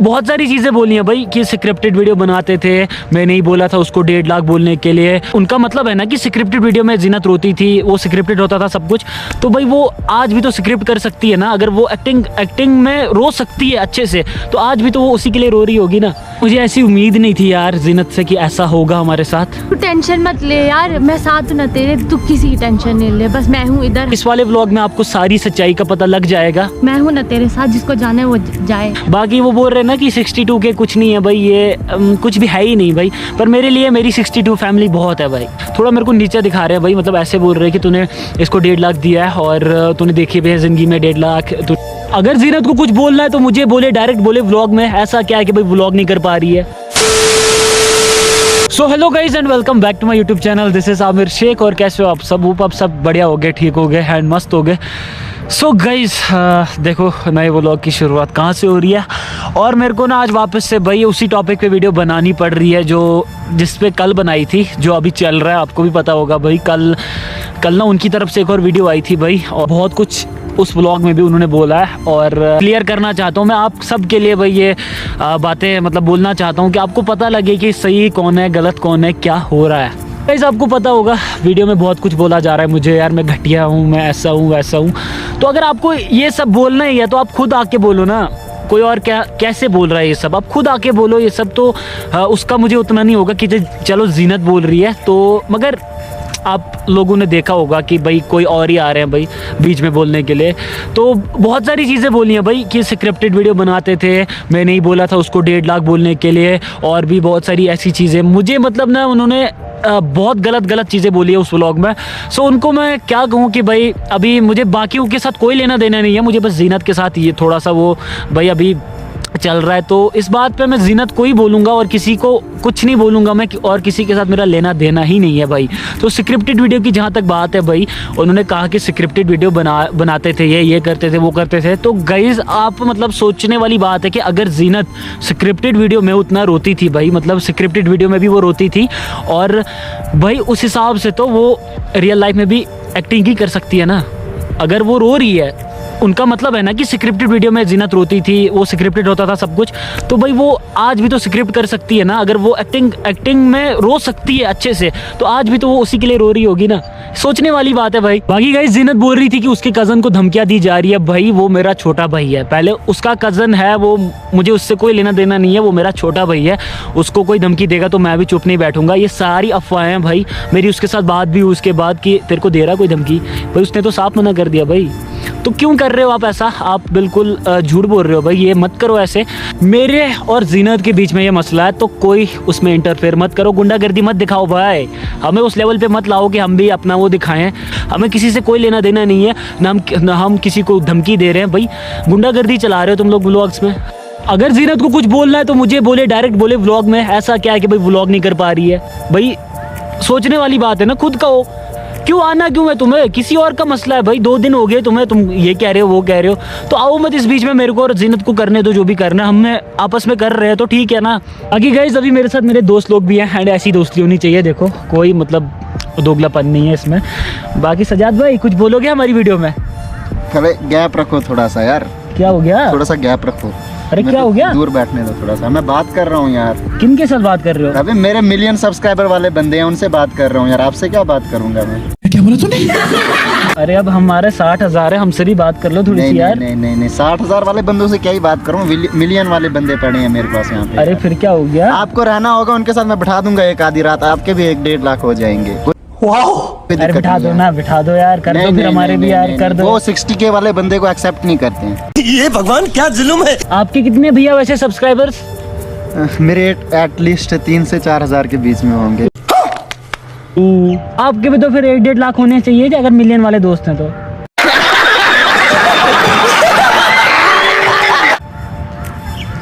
बहुत सारी चीज़ें बोली हैं भाई कि स्क्रिप्टेड वीडियो बनाते थे, मैं नहीं बोला था उसको 1.5 लाख बोलने के लिए। उनका मतलब है ना कि स्क्रिप्टेड वीडियो में जीनत रोती थी, वो स्क्रिप्टेड होता था सब कुछ। तो भाई वो आज भी तो स्क्रिप्ट कर सकती है ना, अगर वो एक्टिंग में रो सकती है अच्छे से तो आज भी तो वो उसी के लिए रो रही होगी ना। मुझे ऐसी उम्मीद नहीं थी यार जीनत से कि ऐसा होगा हमारे साथ। तू टेंशन मत ले यार, मैं साथ न तेरे, तू किसी की टेंशन नहीं ले, बस मैं हूँ इधर। इस वाले व्लॉग में आपको सारी सच्चाई का पता लग जाएगा। मैं हूँ ना तेरे साथ, जिसको जाना है वो जाए। बाकी वो बोल रहे हैं ना कि 62 के कुछ नहीं है भाई, ये कुछ भी है ही नहीं भाई। पर मेरे लिए मेरी 62 फैमिली बहुत है भाई। थोड़ा मेरे को नीचे दिखा रहे हैं भाई, मतलब ऐसे बोल रहे हैं कि तूने इसको 1.5 लाख दिया है और तूने देखी भी है जिंदगी में 1.5 लाख। तो अगर जीनत को कुछ बोलना है तो मुझे बोले, डायरेक्ट बोले व्लॉग में। ऐसा क्या है कि भाई व्लॉग नहीं कर पा रही है। So hello guys and welcome back to my YouTube channel. This is Aamir Sheikh. और कैसे हो आप सब? होप आप सब बढ़िया हो गए, ठीक हो गए एंड मस्त हो गए। सो गाइज देखो नए व्लॉग की शुरुआत कहाँ से हो रही है। और मेरे को ना आज वापस से भाई उसी टॉपिक पे वीडियो बनानी पड़ रही है जो जिस पे कल बनाई थी, जो अभी चल रहा है। आपको भी पता होगा भाई, कल ना उनकी तरफ से एक और वीडियो आई थी भाई, और बहुत कुछ उस व्लॉग में भी उन्होंने बोला है। और क्लियर करना चाहता हूँ मैं आप सब के लिए भाई ये बातें, मतलब बोलना चाहता हूँ कि आपको पता लगे कि सही कौन है, गलत कौन है, क्या हो रहा है। गाइस आपको पता होगा वीडियो में बहुत कुछ बोला जा रहा है मुझे, यार मैं घटिया हूँ, मैं ऐसा हूँ वैसा हूँ। तो अगर आपको ये सब बोलना ही है तो आप खुद आके बोलो ना। कोई और क्या कैसे बोल रहा है ये सब, आप खुद आके बोलो ये सब। तो उसका मुझे उतना नहीं होगा कि चलो जीनत बोल रही है तो, मगर आप लोगों ने देखा होगा कि भाई कोई और ही आ रहे हैं भाई बीच में बोलने के लिए। तो बहुत सारी चीज़ें बोली हैं भाई कि स्क्रिप्टेड वीडियो बनाते थे, मैं नहीं बोला था उसको 1.5 लाख बोलने के लिए, और भी बहुत सारी ऐसी चीज़ें। मुझे मतलब ना उन्होंने बहुत गलत चीज़ें बोली है उस व्लॉग में। सो उनको मैं क्या कहूँ कि भाई अभी मुझे बाकियों के साथ कोई लेना देना नहीं है, मुझे बस जीनत के साथ ये थोड़ा सा वो भाई अभी चल रहा है। तो इस बात पे मैं जीनत को ही बोलूँगा और किसी को कुछ नहीं बोलूँगा मैं, और किसी के साथ मेरा लेना देना ही नहीं है भाई। तो स्क्रिप्टेड वीडियो की जहाँ तक बात है भाई, उन्होंने कहा कि स्क्रिप्टेड वीडियो बनाते थे, ये करते थे, वो करते थे। तो गाइज आप मतलब सोचने वाली बात है कि अगर जीनत स्क्रिप्टेड वीडियो में उतना रोती थी भाई, मतलब स्क्रिप्टेड वीडियो में भी वो रोती थी, और भाई उस हिसाब से तो वो रियल लाइफ में भी एक्टिंग ही कर सकती है ना। अगर वो रो रही है, उनका मतलब है ना कि स्क्रिप्टेड वीडियो में जीनत रोती थी, वो स्क्रिप्टेड होता था सब कुछ। तो भाई वो आज भी तो स्क्रिप्ट कर सकती है ना, अगर वो एक्टिंग में रो सकती है अच्छे से तो आज भी तो वो उसी के लिए रो रही होगी ना। सोचने वाली बात है भाई। बाकी गाइस जीनत बोल रही थी कि उसके कज़न को धमकियाँ दी जा रही है। भाई वो मेरा छोटा भाई है, पहले उसका कज़न है, वो मुझे उससे कोई लेना देना नहीं है, वो मेरा छोटा भाई है। उसको कोई धमकी देगा तो मैं भी चुप नहीं बैठूंगा। ये सारी अफवाहें हैं भाई। मेरी उसके साथ बात भी हुई उसके बाद कि तेरे को दे रहा कोई धमकी, भाई उसने तो साफ मना कर दिया भाई। तो क्यों कर रहे हो आप ऐसा? आप बिल्कुल झूठ बोल रहे हो भाई, ये मत करो ऐसे। मेरे और जीनत के बीच में ये मसला है तो कोई उसमें इंटरफेयर मत करो, गुंडागर्दी मत दिखाओ भाई। हमें उस लेवल पे मत लाओ कि हम भी अपना वो दिखाएं। हमें किसी से कोई लेना देना नहीं है, ना हम किसी को धमकी दे रहे हैं भाई। गुंडागर्दी चला रहे हो तुम लोग व्लॉग्स में। अगर जीनत को कुछ बोलना है तो मुझे बोले, डायरेक्ट बोले व्लॉग में। ऐसा क्या है कि भाई व्लॉग नहीं कर पा रही है भाई? सोचने वाली बात है ना, खुद कहो। क्यों आना क्यों है तुम्हें? किसी और का मसला है भाई। 2 दिन हो गए तुम्हें, तुम ये कह रहे हो वो कह रहे हो, तो आओ मत इस बीच में। मेरे को और जीनत को करने दो जो भी करना है, हमने आपस में कर रहे हैं तो ठीक है ना। बाकी गाइस अभी मेरे साथ मेरे दोस्त लोग भी हैं एंड ऐसी दोस्ती होनी चाहिए। देखो कोई मतलब दोगलापन नहीं है इसमें। बाकी सजाद भाई कुछ बोलोगे हमारी वीडियो में? अरे गैप रखो थोड़ा सा यार। क्या हो गया? थोड़ा सा गैप रखो। अरे क्या हो गया? दूर बैठने दो थोड़ा सा, मैं बात कर रहा हूँ यार। किन के साथ बात कर रहे हो? अबे मेरे मिलियन सब्सक्राइबर वाले बंदे हैं, उनसे बात कर रहा हूँ यार। आपसे क्या बात करूंगा मैं? क्या बोला तूने? अरे अब हमारे 60,000 है, हमसे भी बात कर लो थोड़ी सी यार। नहीं 60,000 वाले बंदों से क्या ही बात करूँ, मिलियन वाले बंदे पड़े हैं मेरे पास यहाँ पे। अरे फिर क्या हो गया? आपको रहना होगा उनके साथ, मैं बैठा दूंगा एक आधी रात, आपके भी 1.5 लाख हो जाएंगे। अरे बिठा दो ना, बिठा दो यार, कर दो फिर हमारे भी यार, कर दो। वो 60K वाले बंदे को एक्सेप्ट नहीं करते हैं। ये भगवान क्या जुल्म है। आपके कितने भैया वैसे सब्सक्राइबर्स? मेरे एटलीस्ट 3 से 4 हजार के बीच में होंगे। आपके भी तो फिर 1.5 लाख होने चाहिए अगर मिलियन वाले दोस्त हैं तो।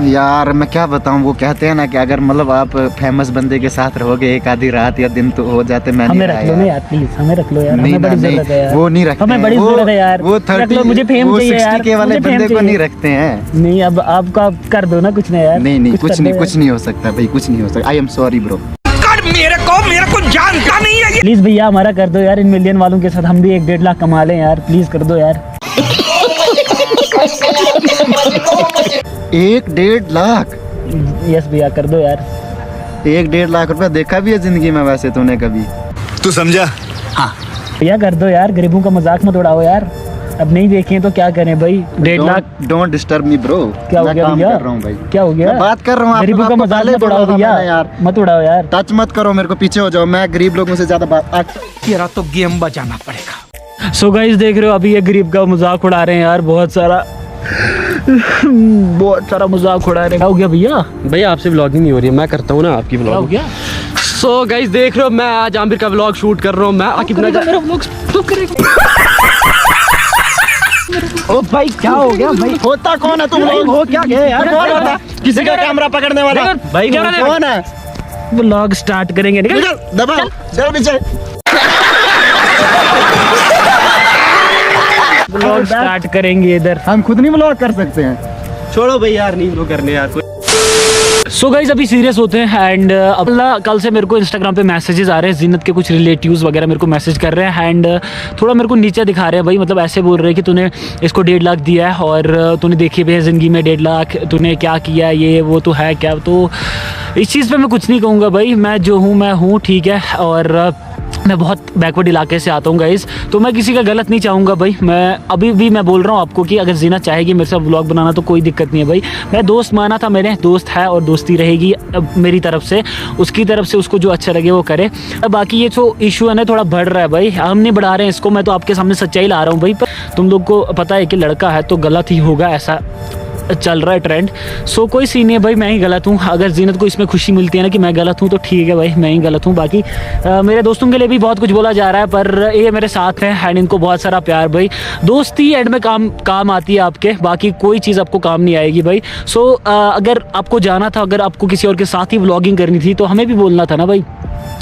यार मैं क्या बताऊं, वो कहते हैं ना कि अगर मतलब आप फेमस बंदे के साथ रहोगे एक आधी रात या दिन तो हो जाते। मैं हमें रख लो ना यार प्लीज, हमें रख लो यार, नहीं, हमें बड़ी जरूरत है यार। वो नहीं रखते, हमें बड़ी जरूरत है यार। वो 30 मुझे फेम चाहिए यार। 60K वाले बंदे को नहीं रखते हैं। नहीं अब आपका कर दो ना कुछ ना यार। नहीं कुछ नहीं हो सकता भाई, कुछ नहीं हो सकता। I am sorry bro. मेरे को जानता नहीं है। प्लीज भैया हमारा कर दो यार, इन मिलियन वालों के साथ हम भी 1.5 लाख कमा लें यार, प्लीज कर दो यार। 1-1.5 लाख? यस भैया कर दो यार। 1-1.5 लाख रुपया देखा भी है जिंदगी में वैसे तूने कभी? तू समझा? भैया कर दो यार, गरीबों का मजाक मत उड़ाओ यार। अब नहीं देखें तो क्या करें भाई। 1.5 lakh. Don't disturb me bro. क्या हो गया भैया? कर रहा हूँ भाई। क्या हो गया? मैं बात कर रहा हूँ। गरीबों का मजाक मत उड़ाओ भैया यार, मत उड़ाओ यार। टच मत करो मेरे को, पीछे हो जाओ। मैं गरीब लोगों से ज्यादा बात तेरा तो गेम बजाना पड़ेगा। सो गाइस देख रहे हो अभी ये गरीब का मजाक उड़ा रहे हैं यार, बहुत सारा मजाक उड़ा रहे हैं। क्या हो गया भैया? भैया आपसे व्लॉगिंग नहीं हो रही है, मैं करता हूँ ना आपकी क्या हो व्लॉग। गया? सो गाइस देख रहे हो मैं आज आमिर का व्लॉग शूट कर रहा हूँ। मैं आकिब नगर। मेरा व्लॉग स्टॉप करेगा। ओ भाई क्या हो गया भाई? होता कौन है तुम लोग? हो क्या गया यार? कौन होता? किसी का कैमरा पकड़ने वाला भाई कौन है? व्लॉग स्टार्ट करेंगे। निकल दबाओ, चल पीछे। व्लॉग स्टार्ट करेंगे इधर। हम खुद नहीं व्लॉग कर सकते हैं? छोड़ो भाई यार, नहीं वो करने यार। सो गाइस अभी सीरियस होते हैं एंड कल से मेरे को इंस्टाग्राम पे मैसेजेस आ रहे हैं। जीनत के कुछ रिलेटिव्स वगैरह मेरे को मैसेज कर रहे हैं एंड थोड़ा मेरे को नीचे दिखा रहे हैं भाई। मतलब ऐसे बोल रहे हैं कि तूने इसको 1.5 लाख दिया है और तूने देखी भी है ज़िंदगी में 1.5 लाख तूने क्या किया, ये वो तो है क्या। तो इस चीज़ पे मैं कुछ नहीं कहूँगा भाई। मैं जो हूँ मैं हूँ, ठीक है। और मैं बहुत बैकवर्ड इलाके से आता हूँ गाइस, तो मैं किसी का गलत नहीं चाहूँगा भाई। मैं अभी भी मैं बोल रहा हूँ आपको कि अगर जीनत चाहेगी मेरे साथ व्लॉग बनाना तो कोई दिक्कत नहीं है भाई। मैं दोस्त माना था, मेरे दोस्त है और दोस्ती रहेगी अब मेरी तरफ से। उसकी तरफ से उसको जो अच्छा लगे वो करे। बाकी ये जो इशू है ना थोड़ा बढ़ रहा है भाई, हम नहीं बढ़ा रहे हैं इसको। मैं तो आपके सामने सच्चाई ला रहा हूँ भाई। पर तुम लोग को पता है कि लड़का है तो गलत ही होगा, ऐसा चल रहा है ट्रेंड। सो कोई सीन नहीं है भाई, मैं ही गलत हूँ। अगर जीनत को इसमें खुशी मिलती है ना कि मैं गलत हूँ तो ठीक है भाई, मैं ही गलत हूँ। बाकी मेरे दोस्तों के लिए भी बहुत कुछ बोला जा रहा है, पर ये मेरे साथ हैं एंड इनको बहुत सारा प्यार भाई। दोस्ती एंड में काम आती है आपके, बाकी कोई चीज़ आपको काम नहीं आएगी भाई। सो अगर आपको जाना था, अगर आपको किसी और के साथ ही व्लॉगिंग करनी थी तो हमें भी बोलना था ना भाई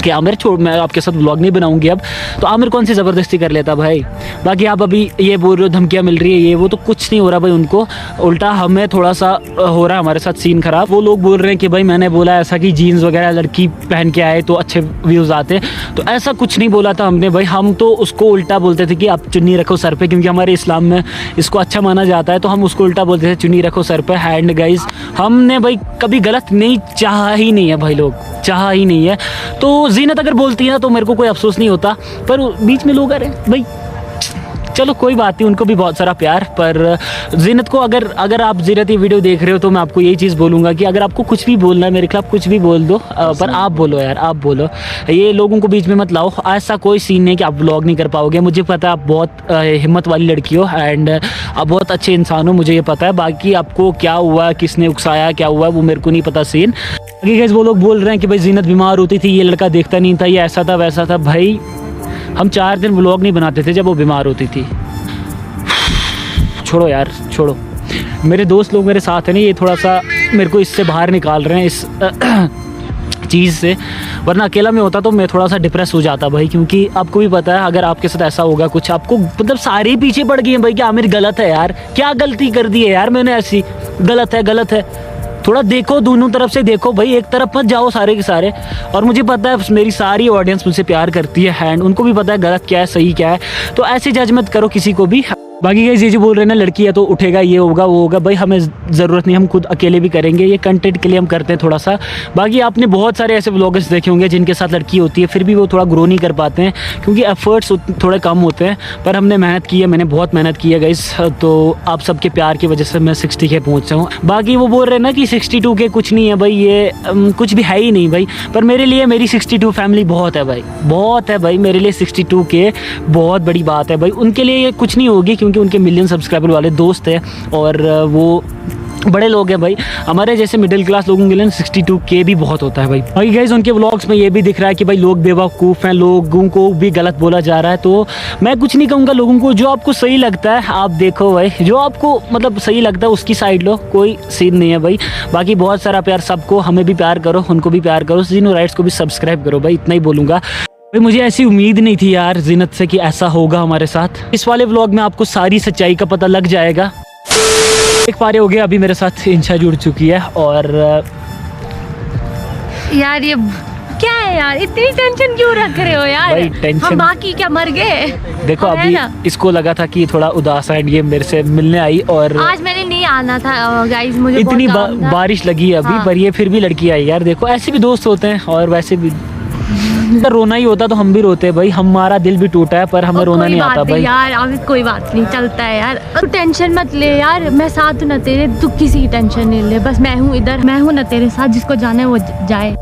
कि आमिर छोड़, मैं आपके साथ व्लॉग नहीं बनाऊंगी अब। तो आमिर कौन सी ज़बरदस्ती कर लेता भाई। बाकी आप अभी ये बोल रहे हो धमकियाँ मिल रही है ये वो, तो कुछ नहीं हो रहा भाई उनको। उल्टा हमें थोड़ा सा हो रहा है हमारे साथ सीन खराब। वो लोग बोल रहे हैं कि भाई मैंने बोला ऐसा कि जीन्स वगैरह लड़की पहन के आए तो अच्छे व्यूज़ आते, तो ऐसा कुछ नहीं बोला था हमने भाई। हम तो उसको उल्टा बोलते थे कि आप चुन्नी रखो सर पे, क्योंकि हमारे इस्लाम में इसको अच्छा माना जाता है। तो हम उसको उल्टा बोलते थे चुन्नी रखो सर पे। एंड गाइस हमने भाई कभी गलत नहीं चाहा ही नहीं है भाई, लोग चाहा ही नहीं है। तो जीनत अगर बोलती है ना तो मेरे को कोई अफसोस नहीं होता, पर बीच में लोग आ रहे हैं भाई। चलो कोई बात नहीं, उनको भी बहुत सारा प्यार। पर जीनत को अगर आप जीनत ये वीडियो देख रहे हो तो मैं आपको यही चीज़ बोलूँगा कि अगर आपको कुछ भी बोलना है मेरे खिलाफ कुछ भी बोल दो, पर आप बोलो यार, आप बोलो। ये लोगों को बीच में मत लाओ। ऐसा कोई सीन नहीं कि आप व्लॉग नहीं कर पाओगे। मुझे पता है आप बहुत हिम्मत वाली लड़की हो एंड आप बहुत अच्छे इंसान हो, मुझे ये पता है। बाकी आपको क्या हुआ, किसने उकसाया, क्या हुआ, वो मेरे को नहीं पता सीन। बाकी गाइस वो लोग बोल रहे हैं कि भाई जीनत बीमार होती थी, ये लड़का देखता नहीं था, ये ऐसा था वैसा था। भाई हम 4 दिन व्लॉग नहीं बनाते थे जब वो बीमार होती थी। छोड़ो यार छोड़ो। मेरे दोस्त लोग मेरे साथ हैं ना, ये थोड़ा सा मेरे को इससे बाहर निकाल रहे हैं इस चीज़ से, वरना अकेला में होता तो मैं थोड़ा सा डिप्रेस हो जाता भाई। क्योंकि आपको भी पता है अगर आपके साथ ऐसा होगा कुछ, आपको मतलब सारे ही पीछे पड़ गए हैं भाई कि आमिर गलत है यार, क्या गलती कर दी है यार मैंने ऐसी, गलत है गलत है। थोड़ा देखो, दोनों तरफ से देखो भाई, एक तरफ मत जाओ सारे के सारे। और मुझे पता है मेरी सारी ऑडियंस मुझसे प्यार करती है एंड उनको भी पता है गलत क्या है सही क्या है, तो ऐसे जज मत करो किसी को भी। बाकी गाइस ये जो बोल रहे हैं ना लड़की है तो उठेगा, ये होगा वो होगा, भाई हमें ज़रूरत नहीं, हम खुद अकेले भी करेंगे। ये कंटेंट के लिए हम करते हैं थोड़ा सा। बाकी आपने बहुत सारे ऐसे व्लॉगर्स देखे होंगे जिनके साथ लड़की होती है फिर भी वो थोड़ा ग्रो नहीं कर पाते हैं क्योंकि एफर्ट्स थोड़े कम होते हैं। पर हमने मेहनत की है, मैंने बहुत मेहनत की है गाइस, तो आप सबके प्यार की वजह से मैं 60K पहुँचा हूँ। बाकी वो बोल रहे हैं ना कि 62K कुछ नहीं है भाई, ये कुछ भी है ही नहीं भाई। पर मेरे लिए मेरी 62 फैमिली बहुत है भाई, बहुत है भाई। मेरे लिए 62K बहुत बड़ी बात है भाई। उनके लिए ये कुछ नहीं होगी क्योंकि उनके मिलियन सब्सक्राइबर वाले दोस्त हैं और वो बड़े लोग हैं भाई। हमारे जैसे मिडिल क्लास लोगों के लिए 62K भी बहुत होता है भाई। बाकी गाइस उनके व्लॉग्स में ये भी दिख रहा है कि भाई लोग बेवकूफ़ हैं, लोगों को भी गलत बोला जा रहा है। तो मैं कुछ नहीं कहूँगा, लोगों को जो आपको सही लगता है आप देखो भाई, जो आपको मतलब सही लगता है उसकी साइड लो, कोई सीन नहीं है भाई। बाकी बहुत सारा प्यार सबको, हमें भी प्यार करो, उनको भी प्यार करो, जीनो राइट्स को भी सब्सक्राइब करो भाई, इतना ही बोलूँगा भाई। मुझे ऐसी उम्मीद नहीं थी यार जीनत से कि ऐसा होगा हमारे साथ। इस वाले व्लॉग में आपको सारी सच्चाई का पता लग जाएगा। एक पारे हो गया, अभी मेरे साथ इंशा जुड़ चुकी है और यार ये क्या है यार, इतनी टेंशन क्यों रख रहे हो यार? भाई, टेंशन- हम बाकी क्या मर गए? देखो हम है अभी ना? इसको लगा था कि थोड़ा उदास है, ये मेरे से मिलने आई और आज मैंने नहीं आना था गाइस, मुझे इतनी बहुत काम था। बारिश लगी है अभी, हाँ। पर ये फिर भी लड़की आई यार। देखो ऐसे भी दोस्त होते हैं, और वैसे भी अगर रोना ही होता तो हम भी रोते भाई, हमारा दिल भी टूटा है पर हमें और रोना कोई नहीं बात आता भाई। यार, अभी कोई बात नहीं, चलता है यार। तू टेंशन मत ले यार, मैं साथ हूं ना तेरे, तू किसी की टेंशन नहीं ले। बस मैं हूँ इधर, मैं हूँ ना तेरे साथ, जिसको जाना है वो जाए।